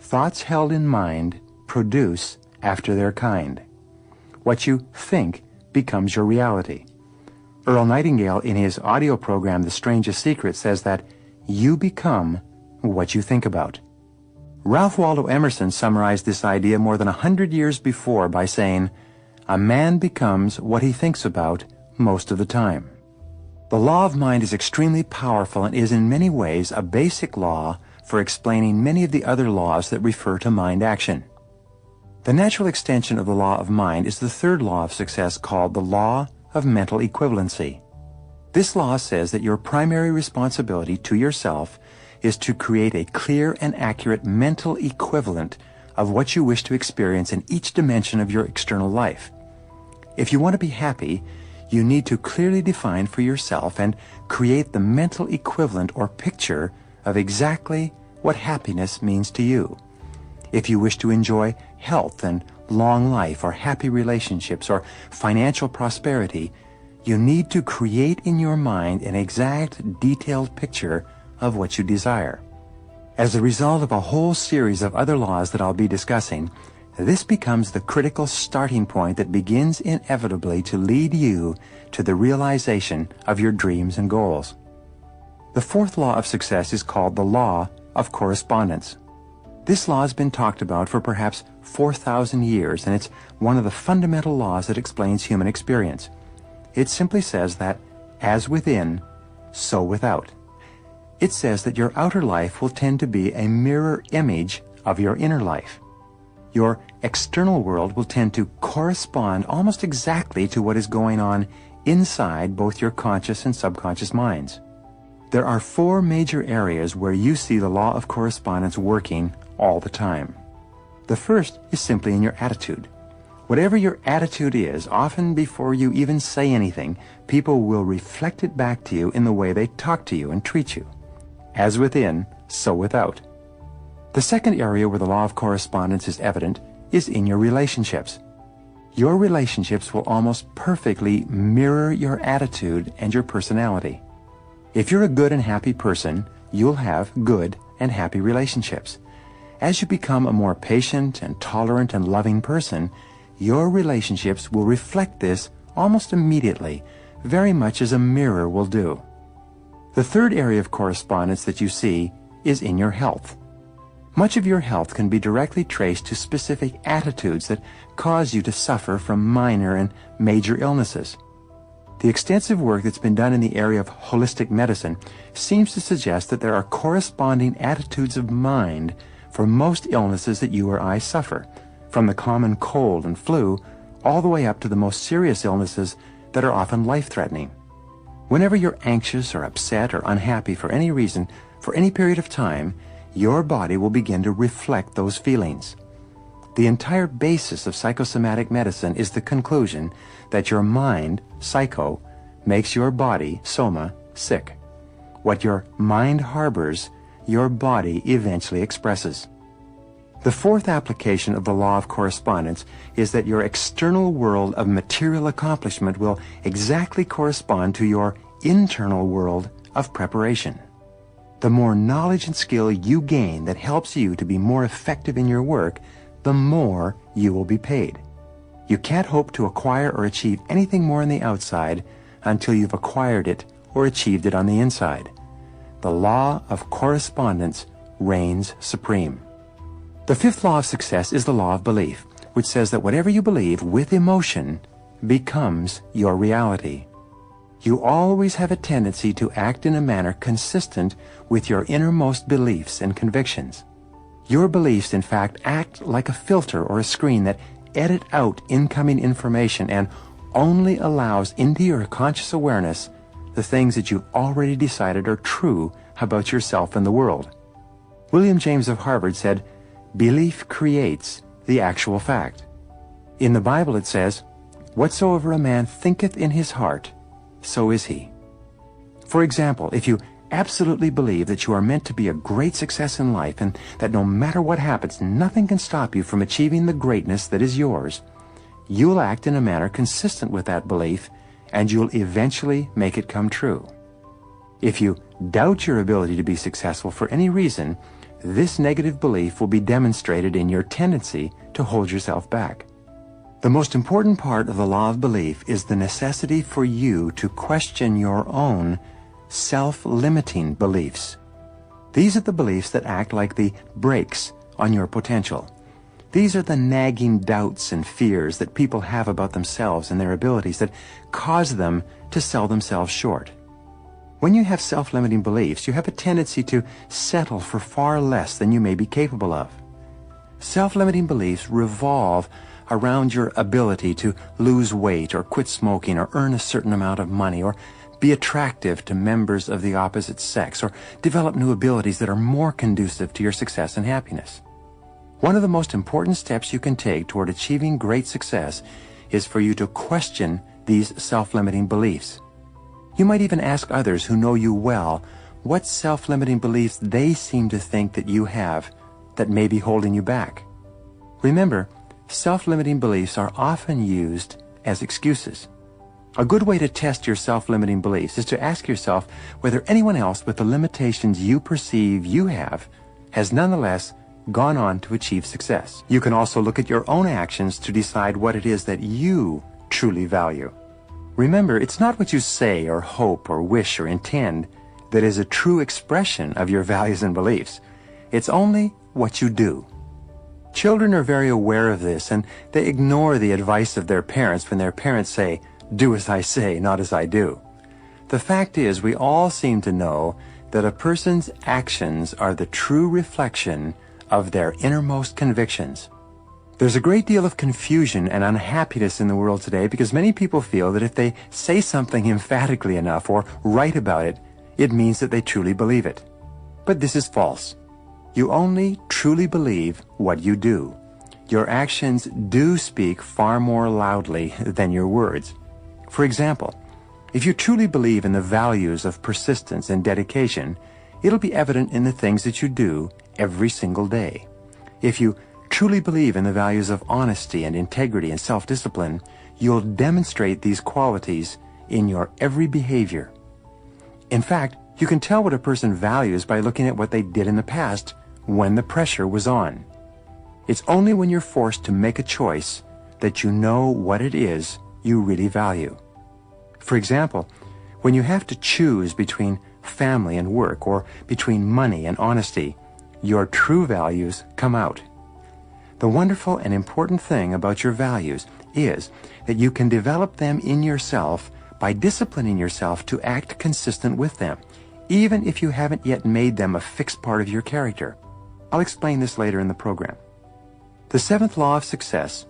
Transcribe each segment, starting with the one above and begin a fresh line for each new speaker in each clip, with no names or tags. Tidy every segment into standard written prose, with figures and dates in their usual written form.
thoughts held in mind produce after their kind. What you think becomes your reality. Earl Nightingale, in his audio program, The Strangest Secret, says that you become what you think about. Ralph Waldo Emerson summarized this idea more than 100 years before by saying, "A man becomes what he thinks about most of the time." The law of mind is extremely powerful and is in many ways a basic law for explaining many of the other laws that refer to mind action. The natural extension of the law of mind is the third law of success, called the law of mental equivalency. This law says that your primary responsibility to yourself is to create a clear and accurate mental equivalent of what you wish to experience in each dimension of your external life. If you want to be happy, you need to clearly define for yourself and create the mental equivalent or picture of exactly what happiness means to you. If you wish to enjoy health and long life or happy relationships or financial prosperity, you need to create in your mind an exact, detailed picture of what you desire. As a result of a whole series of other laws that I'll be discussing, this becomes the critical starting point that begins inevitably to lead you to the realization of your dreams and goals. The fourth law of success is called the law of correspondence. This law has been talked about for perhaps 4,000 years, and it's one of the fundamental laws that explains human experience. It simply says that, as within, so without. It says that your outer life will tend to be a mirror image of your inner life. Your external world will tend to correspond almost exactly to what is going on inside both your conscious and subconscious minds. There are four major areas where you see the law of correspondence working all the time. The first is simply in your attitude. Whatever your attitude is, often before you even say anything, people will reflect it back to you in the way they talk to you and treat you. As within, so without. The second area where the law of correspondence is evident is in your relationships. Your relationships will almost perfectly mirror your attitude and your personality. If you're a good and happy person, you'll have good and happy relationships. As you become a more patient and tolerant and loving person, your relationships will reflect this almost immediately, very much as a mirror will do. The third area of correspondence that you see is in your health. Much of your health can be directly traced to specific attitudes that cause you to suffer from minor and major illnesses. The extensive work that's been done in the area of holistic medicine seems to suggest that there are corresponding attitudes of mind for most illnesses that you or I suffer, from the common cold and flu all the way up to the most serious illnesses that are often life-threatening. Whenever you're anxious or upset or unhappy for any reason, for any period of time, your body will begin to reflect those feelings. The entire basis of psychosomatic medicine is the conclusion that your mind, psycho, makes your body, soma, sick. What your mind harbors, your body eventually expresses. The fourth application of the law of correspondence is that your external world of material accomplishment will exactly correspond to your internal world of preparation. The more knowledge and skill you gain that helps you to be more effective in your work, the more you will be paid. You can't hope to acquire or achieve anything more on the outside until you've acquired it or achieved it on the inside. The law of correspondence reigns supreme. The fifth law of success is the law of belief, which says that whatever you believe with emotion becomes your reality. You always have a tendency to act in a manner consistent with your innermost beliefs and convictions. Your beliefs, in fact, act like a filter or a screen that edit out incoming information and only allows into your conscious awareness the things that you've already decided are true about yourself and the world. William James of Harvard said, "Belief creates the actual fact." In the Bible it says, "Whatsoever a man thinketh in his heart, so is he." For example, if you absolutely believe that you are meant to be a great success in life and that no matter what happens, nothing can stop you from achieving the greatness that is yours, you'll act in a manner consistent with that belief and you'll eventually make it come true. If you doubt your ability to be successful for any reason, this negative belief will be demonstrated in your tendency to hold yourself back. The most important part of the law of belief is the necessity for you to question your own self-limiting beliefs. These are the beliefs that act like the brakes on your potential. These are the nagging doubts and fears that people have about themselves and their abilities that cause them to sell themselves short. When you have self-limiting beliefs, you have a tendency to settle for far less than you may be capable of. Self-limiting beliefs revolve around your ability to lose weight or quit smoking or earn a certain amount of money or be attractive to members of the opposite sex or develop new abilities that are more conducive to your success and happiness. One of the most important steps you can take toward achieving great success is for you to question these self-limiting beliefs. You might even ask others who know you well what self-limiting beliefs they seem to think that you have that may be holding you back. Remember, self-limiting beliefs are often used as excuses. A good way to test your self-limiting beliefs is to ask yourself whether anyone else with the limitations you perceive you have has nonetheless gone on to achieve success. You can also look at your own actions to decide what it is that you truly value. Remember, it's not what you say or hope or wish or intend that is a true expression of your values and beliefs. It's only what you do. Children are very aware of this, and they ignore the advice of their parents when their parents say, "Do as I say, not as I do." The fact is, we all seem to know that a person's actions are the true reflection of their innermost convictions. There's a great deal of confusion and unhappiness in the world today because many people feel that if they say something emphatically enough or write about it, it means that they truly believe it. But this is false. You only truly believe what you do. Your actions do speak far more loudly than your words. For example, if you truly believe in the values of persistence and dedication, it'll be evident in the things that you do every single day. If you truly believe in the values of honesty and integrity and self-discipline, you'll demonstrate these qualities in your every behavior. In fact, you can tell what a person values by looking at what they did in the past when the pressure was on. It's only when you're forced to make a choice that you know what it is you really value. For example, when you have to choose between family and work or between money and honesty, your true values come out. The wonderful and important thing about your values is that you can develop them in yourself by disciplining yourself to act consistent with them, even if you haven't yet made them a fixed part of your character. I'll explain this later in the program. The seventh law of success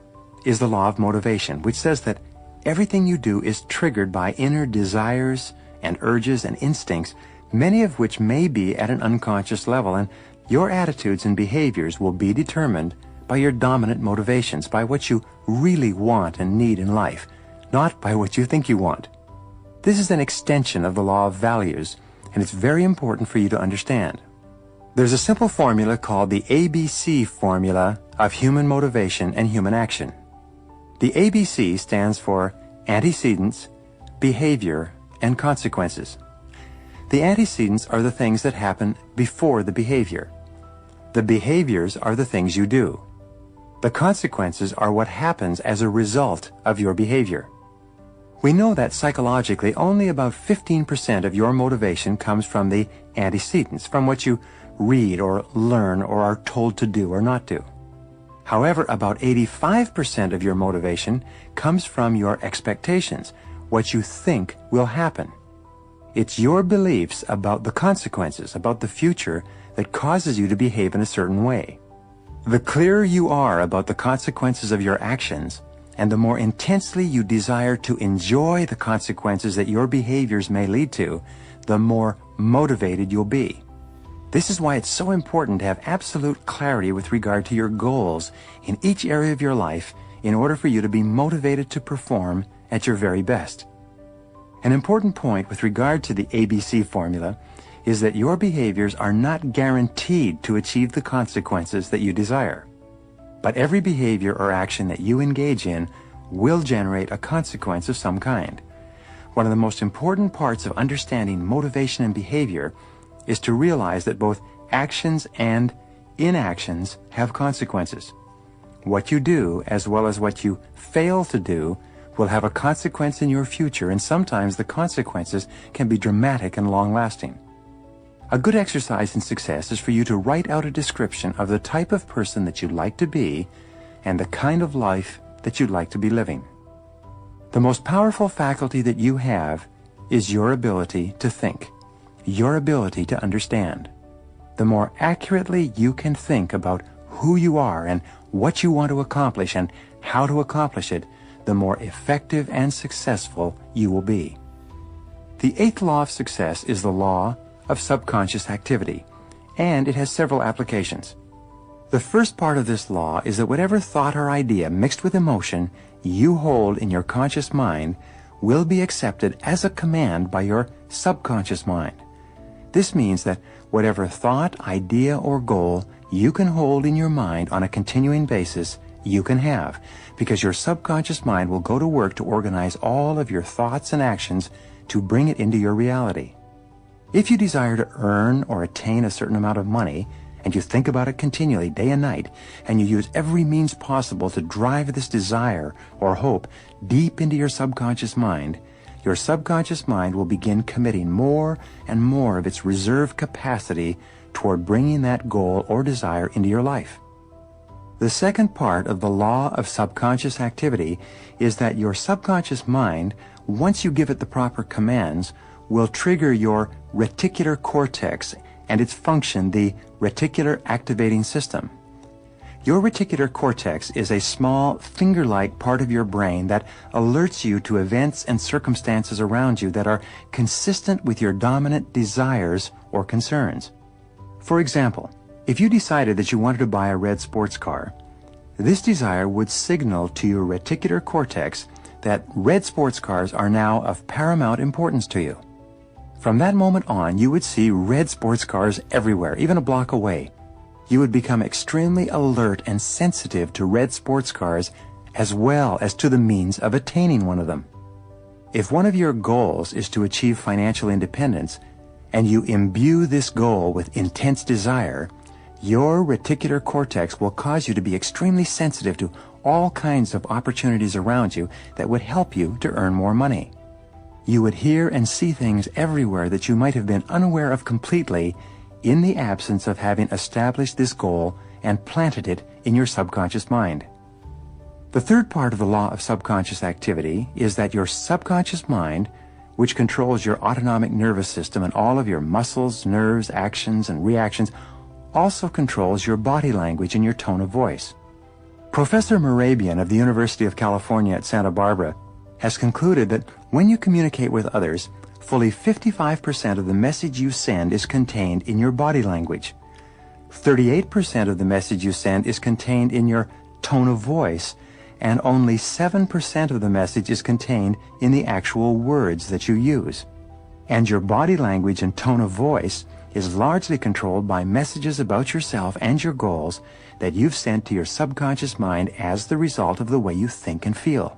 is the law of motivation, which says that everything you do is triggered by inner desires and urges and instincts, many of which may be at an unconscious level, and your attitudes and behaviors will be determined by your dominant motivations, by what you really want and need in life, not by what you think you want. This is an extension of the law of values, and it's very important for you to understand. There's a simple formula called the ABC formula of human motivation and human action. The ABC stands for antecedents, behavior, and consequences. The antecedents are the things that happen before the behavior. The behaviors are the things you do. The consequences are what happens as a result of your behavior. We know that psychologically only about 15% of your motivation comes from the antecedents, from what you read or learn or are told to do or not do. However, about 85% of your motivation comes from your expectations, what you think will happen. It's your beliefs about the consequences, about the future, that causes you to behave in a certain way. The clearer you are about the consequences of your actions, and the more intensely you desire to enjoy the consequences that your behaviors may lead to, the more motivated you'll be. This is why it's so important to have absolute clarity with regard to your goals in each area of your life in order for you to be motivated to perform at your very best. An important point with regard to the ABC formula is that your behaviors are not guaranteed to achieve the consequences that you desire. But every behavior or action that you engage in will generate a consequence of some kind. One of the most important parts of understanding motivation and behavior is to realize that both actions and inactions have consequences. What you do, as well as what you fail to do, will have a consequence in your future, and sometimes the consequences can be dramatic and long-lasting. A good exercise in success is for you to write out a description of the type of person that you'd like to be and the kind of life that you'd like to be living. The most powerful faculty that you have is your ability to think, your ability to understand. The more accurately you can think about who you are and what you want to accomplish and how to accomplish it, the more effective and successful you will be. The eighth law of success is the law of subconscious activity, and it has several applications. The first part of this law is that whatever thought or idea mixed with emotion you hold in your conscious mind will be accepted as a command by your subconscious mind. This means that whatever thought, idea, or goal you can hold in your mind on a continuing basis, you can have, because your subconscious mind will go to work to organize all of your thoughts and actions to bring it into your reality. If you desire to earn or attain a certain amount of money, and you think about it continually, day and night, and you use every means possible to drive this desire or hope deep into your subconscious mind will begin committing more and more of its reserve capacity toward bringing that goal or desire into your life. The second part of the law of subconscious activity is that your subconscious mind, once you give it the proper commands, will trigger your reticular cortex and its function, the reticular activating system. Your reticular cortex is a small, finger-like part of your brain that alerts you to events and circumstances around you that are consistent with your dominant desires or concerns. For example, if you decided that you wanted to buy a red sports car, this desire would signal to your reticular cortex that red sports cars are now of paramount importance to you. From that moment on, you would see red sports cars everywhere, even a block away. You would become extremely alert and sensitive to red sports cars as well as to the means of attaining one of them. If one of your goals is to achieve financial independence, and you imbue this goal with intense desire, your reticular cortex will cause you to be extremely sensitive to all kinds of opportunities around you that would help you to earn more money. You would hear and see things everywhere that you might have been unaware of completely in the absence of having established this goal and planted it in your subconscious mind. The third part of the law of subconscious activity is that your subconscious mind, which controls your autonomic nervous system and all of your muscles, nerves, actions, and reactions, also controls your body language and your tone of voice. Professor Morabian of the University of California at Santa Barbara has concluded that when you communicate with others, fully 55% of the message you send is contained in your body language. 38% of the message you send is contained in your tone of voice, and only 7% of the message is contained in the actual words that you use. And your body language and tone of voice is largely controlled by messages about yourself and your goals that you've sent to your subconscious mind as the result of the way you think and feel.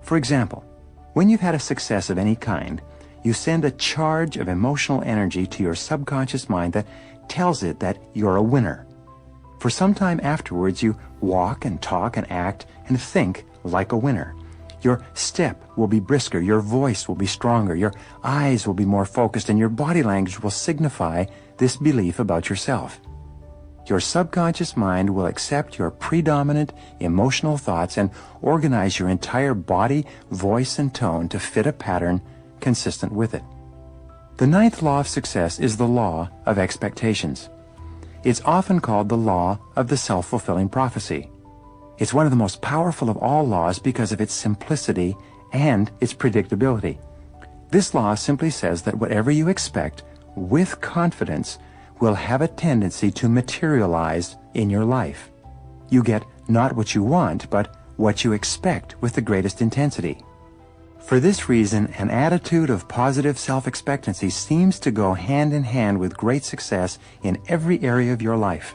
For example, when you've had a success of any kind, you send a charge of emotional energy to your subconscious mind that tells it that you're a winner. For some time afterwards, you walk and talk and act and think like a winner. Your step will be brisker, your voice will be stronger, your eyes will be more focused, and your body language will signify this belief about yourself. Your subconscious mind will accept your predominant emotional thoughts and organize your entire body, voice, and tone to fit a pattern consistent with it. The ninth law of success is the law of expectations. It's often called the law of the self-fulfilling prophecy. It's one of the most powerful of all laws because of its simplicity and its predictability. This law simply says that whatever you expect with confidence will have a tendency to materialize in your life. You get not what you want, but what you expect with the greatest intensity. For this reason, an attitude of positive self-expectancy seems to go hand in hand with great success in every area of your life.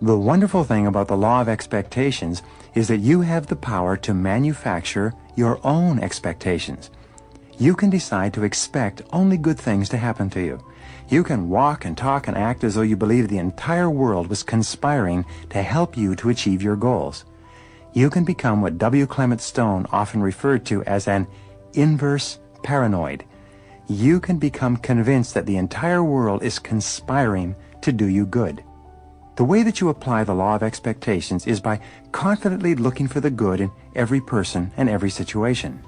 The wonderful thing about the law of expectations is that you have the power to manufacture your own expectations. You can decide to expect only good things to happen to you. You can walk and talk and act as though you believe the entire world was conspiring to help you to achieve your goals. You can become what W. Clement Stone often referred to as an inverse paranoid. You can become convinced that the entire world is conspiring to do you good. The way that you apply the law of expectations is by confidently looking for the good in every person and every situation.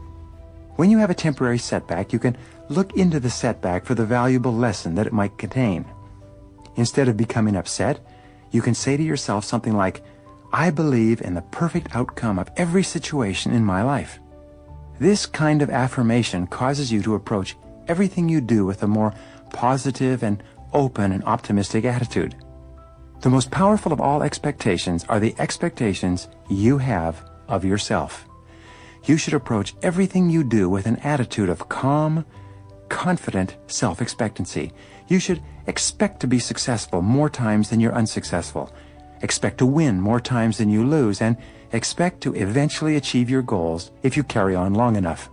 When you have a temporary setback, you can look into the setback for the valuable lesson that it might contain. Instead of becoming upset, you can say to yourself something like, I believe in the perfect outcome of every situation in my life. This kind of affirmation causes you to approach everything you do with a more positive and open and optimistic attitude. The most powerful of all expectations are the expectations you have of yourself. You should approach everything you do with an attitude of calm, confident self-expectancy. You should expect to be successful more times than you're unsuccessful, expect to win more times than you lose, and expect to eventually achieve your goals if you carry on long enough.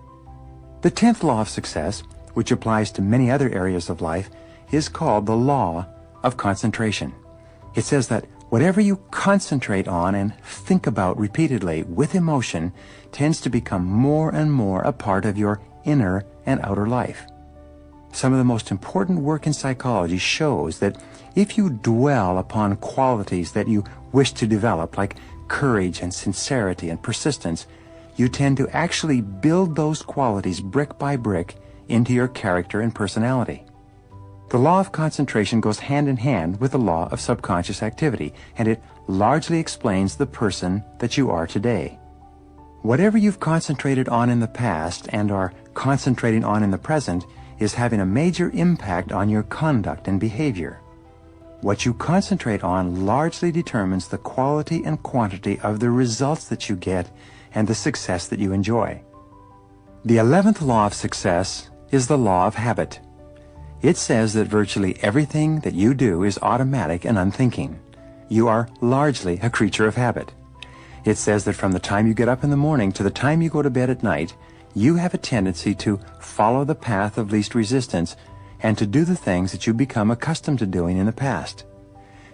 The 10th law of success, which applies to many other areas of life, is called the law of concentration. It says that whatever you concentrate on and think about repeatedly with emotion tends to become more and more a part of your inner and outer life. Some of the most important work in psychology shows that if you dwell upon qualities that you wish to develop, like courage and sincerity and persistence, you tend to actually build those qualities brick by brick into your character and personality. The law of concentration goes hand in hand with the law of subconscious activity, and it largely explains the person that you are today. Whatever you've concentrated on in the past and are concentrating on in the present is having a major impact on your conduct and behavior. What you concentrate on largely determines the quality and quantity of the results that you get and the success that you enjoy. The 11th law of success is the law of habit. It says that virtually everything that you do is automatic and unthinking. You are largely a creature of habit. It says that from the time you get up in the morning to the time you go to bed at night, you have a tendency to follow the path of least resistance and to do the things that you become accustomed to doing in the past.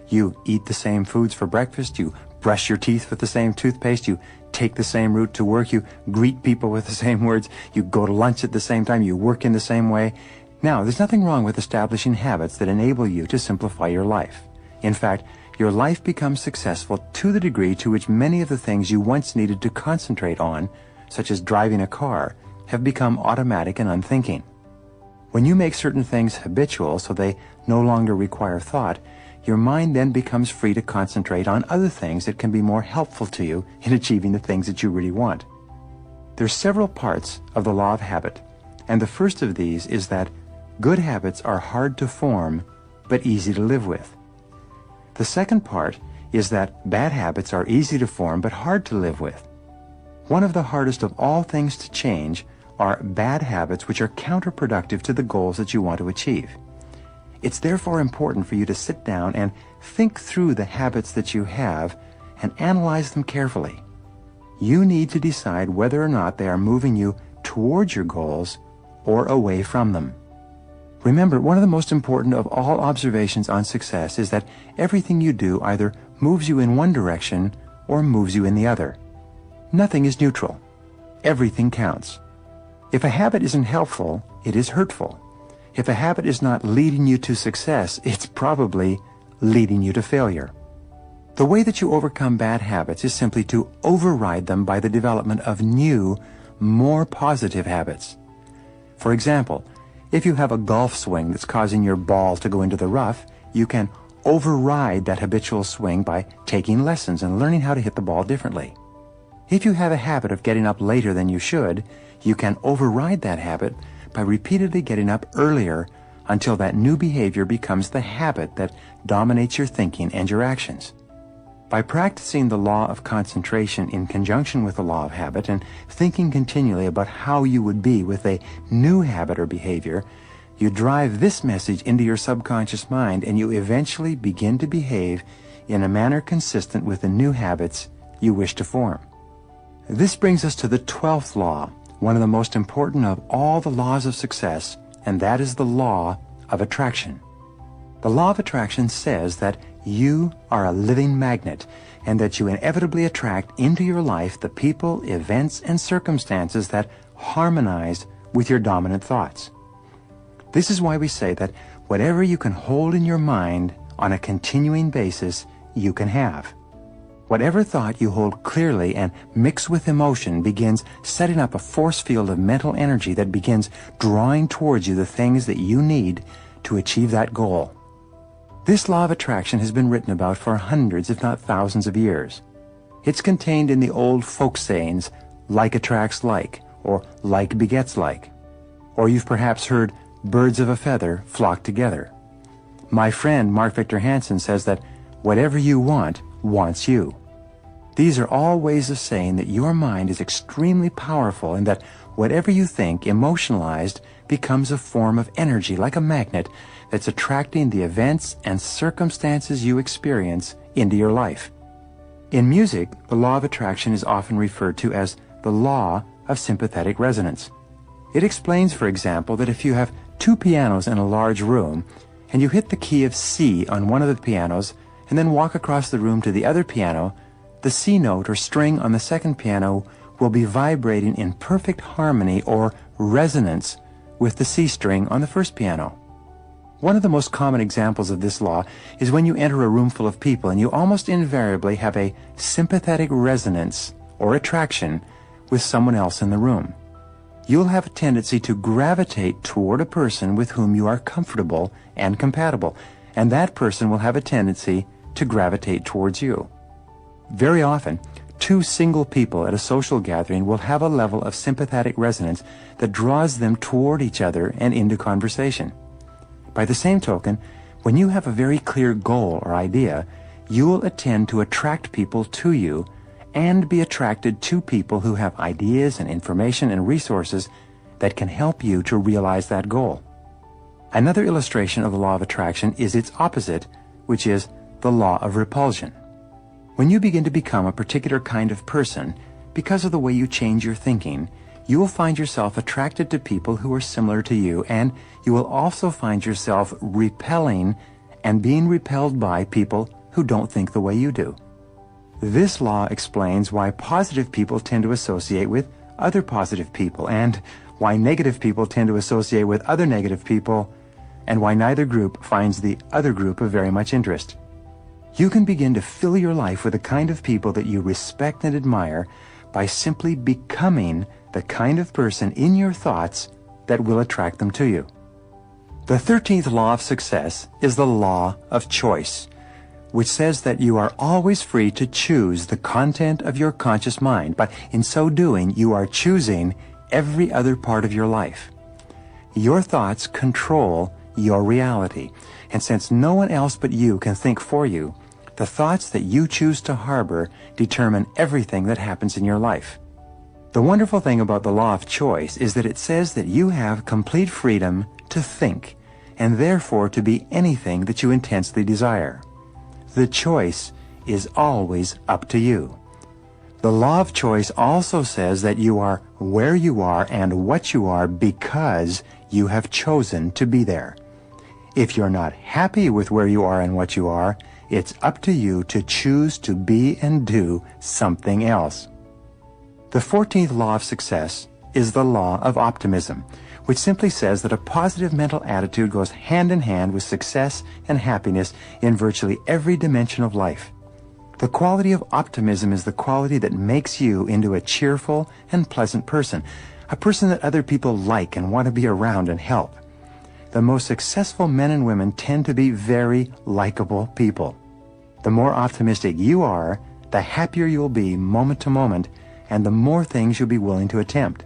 You eat the same foods for breakfast, you brush your teeth with the same toothpaste, you take the same route to work, you greet people with the same words, you go to lunch at the same time, you work in the same way. Now, there's nothing wrong with establishing habits that enable you to simplify your life. In fact, your life becomes successful to the degree to which many of the things you once needed to concentrate on, such as driving a car, have become automatic and unthinking. When you make certain things habitual so they no longer require thought, your mind then becomes free to concentrate on other things that can be more helpful to you in achieving the things that you really want. There's several parts of the law of habit, and the first of these is that good habits are hard to form, but easy to live with. The second part is that bad habits are easy to form, but hard to live with. One of the hardest of all things to change are bad habits which are counterproductive to the goals that you want to achieve. It's therefore important for you to sit down and think through the habits that you have and analyze them carefully. You need to decide whether or not they are moving you towards your goals or away from them. Remember, one of the most important of all observations on success is that everything you do either moves you in one direction or moves you in the other. Nothing is neutral. Everything counts. If a habit isn't helpful, it is hurtful. If a habit is not leading you to success, it's probably leading you to failure. The way that you overcome bad habits is simply to override them by the development of new, more positive habits. For example, if you have a golf swing that's causing your ball to go into the rough, you can override that habitual swing by taking lessons and learning how to hit the ball differently. If you have a habit of getting up later than you should, you can override that habit by repeatedly getting up earlier until that new behavior becomes the habit that dominates your thinking and your actions. By practicing the law of concentration in conjunction with the law of habit and thinking continually about how you would be with a new habit or behavior, you drive this message into your subconscious mind and you eventually begin to behave in a manner consistent with the new habits you wish to form. This brings us to the 12th law, one of the most important of all the laws of success, and that is the law of attraction. The law of attraction says that you are a living magnet and that you inevitably attract into your life the people, events, and circumstances that harmonize with your dominant thoughts. This is why we say that whatever you can hold in your mind on a continuing basis, you can have. Whatever thought you hold clearly and mix with emotion begins setting up a force field of mental energy that begins drawing towards you the things that you need to achieve that goal. This law of attraction has been written about for hundreds, if not thousands of years. It's contained in the old folk sayings, like attracts like, or like begets like. Or you've perhaps heard, birds of a feather flock together. My friend Mark Victor Hansen says that whatever you want, wants you. These are all ways of saying that your mind is extremely powerful and that whatever you think emotionalized becomes a form of energy like a magnet that's attracting the events and circumstances you experience into your life. In music, the law of attraction is often referred to as the law of sympathetic resonance. It explains, for example, that if you have two pianos in a large room and you hit the key of C on one of the pianos and then walk across the room to the other piano, the C note or string on the second piano will be vibrating in perfect harmony or resonance with the C string on the first piano. One of the most common examples of this law is when you enter a room full of people and you almost invariably have a sympathetic resonance or attraction with someone else in the room. You'll have a tendency to gravitate toward a person with whom you are comfortable and compatible, and that person will have a tendency to gravitate towards you. Very often, two single people at a social gathering will have a level of sympathetic resonance that draws them toward each other and into conversation. By the same token, when you have a very clear goal or idea, you will tend to attract people to you and be attracted to people who have ideas and information and resources that can help you to realize that goal. Another illustration of the law of attraction is its opposite, which is the law of repulsion. When you begin to become a particular kind of person, because of the way you change your thinking, you will find yourself attracted to people who are similar to you, and you will also find yourself repelling and being repelled by people who don't think the way you do. This law explains why positive people tend to associate with other positive people, and why negative people tend to associate with other negative people, and why neither group finds the other group of very much interest. You can begin to fill your life with the kind of people that you respect and admire by simply becoming the kind of person in your thoughts that will attract them to you. The 13th law of success is the law of choice, which says that you are always free to choose the content of your conscious mind, but in so doing, you are choosing every other part of your life. Your thoughts control your reality, and since no one else but you can think for you, the thoughts that you choose to harbor determine everything that happens in your life. The wonderful thing about the law of choice is that it says that you have complete freedom to think, and therefore to be anything that you intensely desire. The choice is always up to you. The law of choice also says that you are where you are and what you are because you have chosen to be there. If you're not happy with where you are and what you are, it's up to you to choose to be and do something else. The 14th law of success is the law of optimism, which simply says that a positive mental attitude goes hand in hand with success and happiness in virtually every dimension of life. The quality of optimism is the quality that makes you into a cheerful and pleasant person, a person that other people like and want to be around and help. The most successful men and women tend to be very likable people. The more optimistic you are, the happier you'll be moment to moment, and the more things you'll be willing to attempt.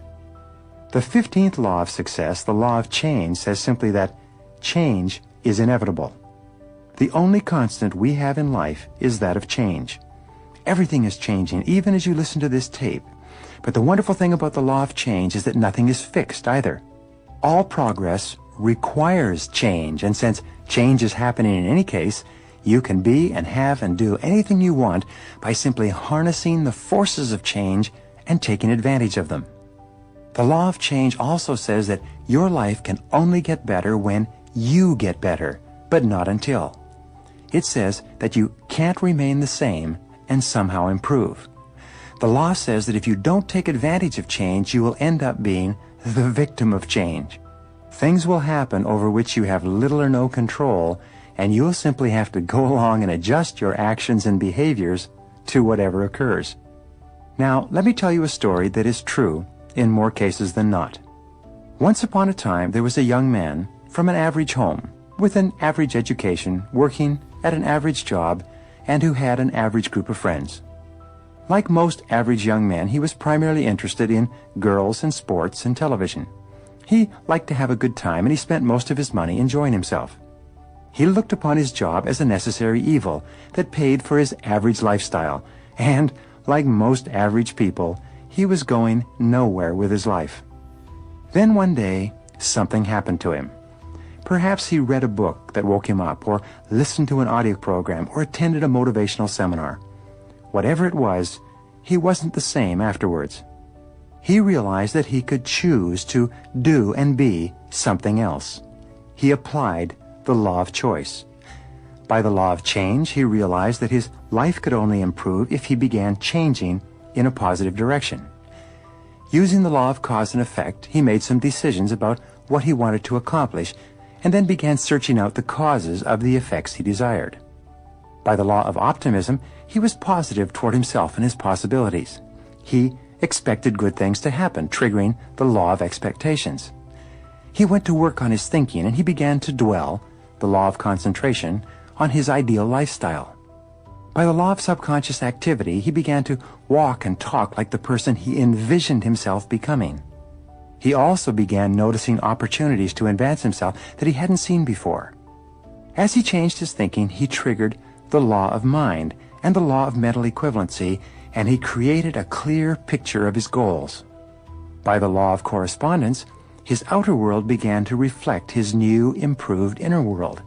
The 15th law of success, the law of change, says simply that change is inevitable. The only constant we have in life is that of change. Everything is changing, even as you listen to this tape. But the wonderful thing about the law of change is that nothing is fixed either. All progress requires change, and since change is happening in any case, you can be and have and do anything you want by simply harnessing the forces of change and taking advantage of them. The law of change also says that your life can only get better when you get better, but not until. It says that you can't remain the same and somehow improve. The law says that if you don't take advantage of change, you will end up being the victim of change. Things will happen over which you have little or no control, and you'll simply have to go along and adjust your actions and behaviors to whatever occurs. Now, let me tell you a story that is true in more cases than not. Once upon a time, there was a young man from an average home, with an average education, working at an average job, and who had an average group of friends. Like most average young men, he was primarily interested in girls and sports and television. He liked to have a good time, and he spent most of his money enjoying himself. He looked upon his job as a necessary evil that paid for his average lifestyle, and, like most average people, he was going nowhere with his life. Then one day, something happened to him. Perhaps he read a book that woke him up, or listened to an audio program, or attended a motivational seminar. Whatever it was, he wasn't the same afterwards. He realized that he could choose to do and be something else. He applied the law of choice. By the law of change, he realized that his life could only improve if he began changing in a positive direction. Using the law of cause and effect, he made some decisions about what he wanted to accomplish, and then began searching out the causes of the effects he desired. By the law of optimism, he was positive toward himself and his possibilities. He expected good things to happen, triggering the law of expectations. He went to work on his thinking, and he began to dwell, the law of concentration, on his ideal lifestyle. By the law of subconscious activity, he began to walk and talk like the person he envisioned himself becoming. He also began noticing opportunities to advance himself that he hadn't seen before. As he changed his thinking, he triggered the law of mind and the law of mental equivalency, and he created a clear picture of his goals. By the law of correspondence, his outer world began to reflect his new, improved inner world.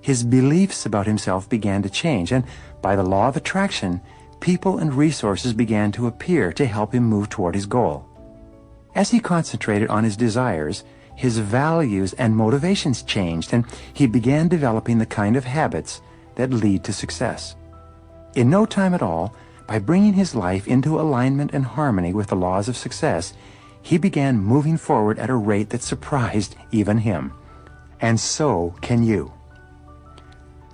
His beliefs about himself began to change, and by the law of attraction, people and resources began to appear to help him move toward his goal. As he concentrated on his desires, his values and motivations changed, and he began developing the kind of habits that lead to success. In no time at all, by bringing his life into alignment and harmony with the laws of success, he began moving forward at a rate that surprised even him. And so can you.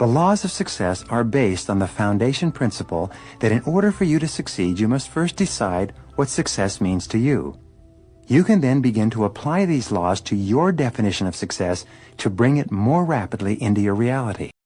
The laws of success are based on the foundation principle that in order for you to succeed, you must first decide what success means to you. You can then begin to apply these laws to your definition of success to bring it more rapidly into your reality.